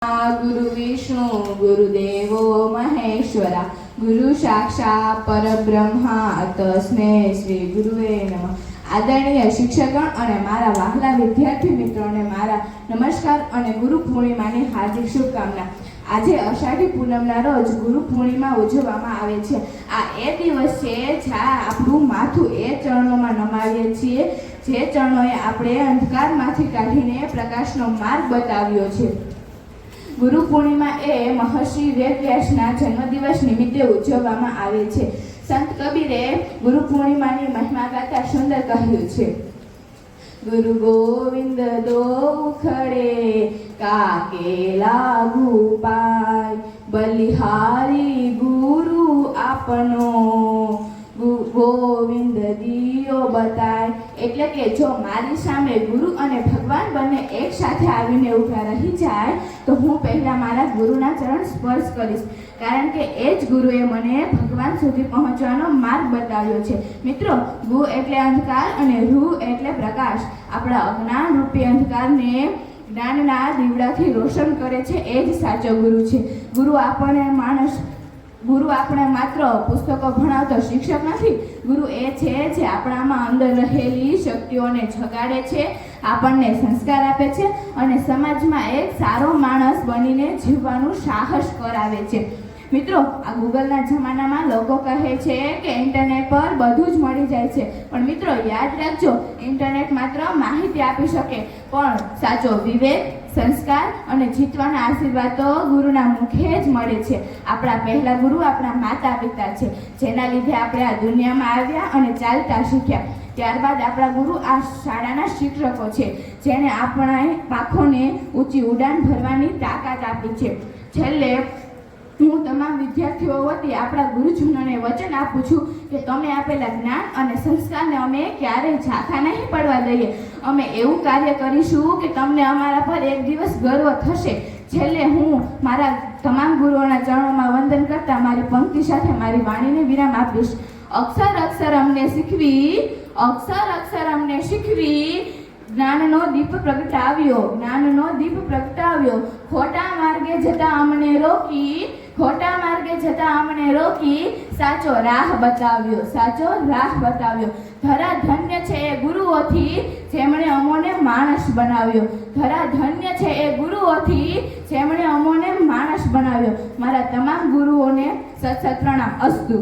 गुरु विष्णु गुरुदेवो महेश्वरा गुरु साक्षात् परब्रह्मा तस्मै श्री गुरुवे नमः। आदरणीय शिक्षकगण અને મારા વહાલા વિદ્યાર્થી મિત્રોને મારા નમસ્કાર અને ગુરુ પૂર્ણિમાની હાર્દિક શુભકામના। આજે અષાઢી પૂનમના રોજ ગુરુ પૂર્ણિમા ઉજવવામાં આવે છે। આ એ દિવસ છે જ્યાં આપણું માથું એ ચરણોમાં નમાવીએ છીએ જે ચરણોએ આપણે અંધકારમાંથી કાઢીને પ્રકાશનો માર્ગ બતાવ્યો છે। ગુરુ પૂર્ણિમા એ મહર્ષિ વેદવ્યાસના જન્મદિવસ નિમિત્તે ઉજવવામાં આવે છે। સંત કબીરે ગુરુ પૂર્ણિમાની મહિમા ગાતા સુંદર કહ્યું છે, ગુરુ ગોવિંદ દો ખડે કાકે લાગુ પાય, બલિહારી ગુરુ આપનો ગોવિંદ દિયો બતાય। એટલે કે જો મારી સામે ગુરુ અને ભગવાન બંને એક સાથે આવીને ઊભા રહી જાય તો હું પહેલા મારા ગુરુના ચરણ સ્પર્શ કરીશ, કારણ કે એ જ ગુરુએ મને ભગવાન સુધી પહોંચવાનો માર્ગ બતાવ્યો છે। મિત્રો, ગુ એટલે અંધકાર અને રૂ એટલે પ્રકાશ। આપણા અજ્ઞાન રૂપી અંધકારને જ્ઞાનના દીવડાથી રોશન કરે છે એ જ સાચો ગુરુ છે। ગુરુ આપણે માત્ર પુસ્તકો ભણાવતો શિક્ષક નથી। ગુરુ એ છે જે આપણામાં અંદર રહેલી શક્તિઓને જગાડે છે, આપણને સંસ્કાર આપે છે અને સમાજમાં એક સારો માણસ બનીને જીવવાનું સાહસ કરાવે છે। મિત્રો, આ ગૂગલના જમાનામાં લોકો કહે છે કે ઇન્ટરનેટ પર બધું જ મળી જાય છે, પણ મિત્રો યાદ રાખજો, ઇન્ટરનેટ માત્ર માહિતી આપી શકે, પણ સાચો વિવેક, સંસ્કાર અને જીતવાના આશીર્વાદ તો ગુરુના મુખે જ મળે છે। આપણા પહેલા ગુરુ આપણા માતા પિતા છે, જેના લીધે આપણે આ દુનિયામાં આવ્યા અને ચાલતા શીખ્યા। ત્યારબાદ આપણા ગુરુ આ શાળાના શિક્ષકો છે, જેણે આપણા પાંખોને ઊંચી ઉડાન ભરવાની તાકાત આપી છે। છેલ્લે હું તમામ વિદ્યાર્થીઓ વતી આપણા ગુરુજનોને વચન આપું છું કે તમે આપેલા જ્ઞાન અને સંસ્કારને અમે ક્યારેય ઝાંખા નહીં પડવા દઈએ। અમે એવું કાર્ય કરીશું કે તમને અમારા પર એક દિવસ ગર્વ થશે। છેલ્લે હું મારા તમામ ગુરુઓના ચરણોમાં વંદન કરતા મારી પંક્તિ સાથે મારી વાણીને વિરામ આપીશ। અક્ષર અક્ષર અમને શીખવી, અક્ષર અક્ષર અમને શીખવી, જ્ઞાનનો દીપ પ્રગટાવ્યો, જ્ઞાનનો દીપ પ્રગટાવ્યો, ખોટા માર્ગે જતા અમને રોકી, ખોટા માર્ગે જતા અમને રોકી, સાચો રાહ બતાવ્યો, સાચો રાહ બતાવ્યો। ધરા ધન્ય છે એ ગુરુઓથી જેમણે અમોને માણસ બનાવ્યો, ધરા ધન્ય છે એ ગુરુઓથી જેમણે અમોને માણસ બનાવ્યો। મારા તમામ ગુરુઓને સત સત પ્રણામ। અસ્તુ।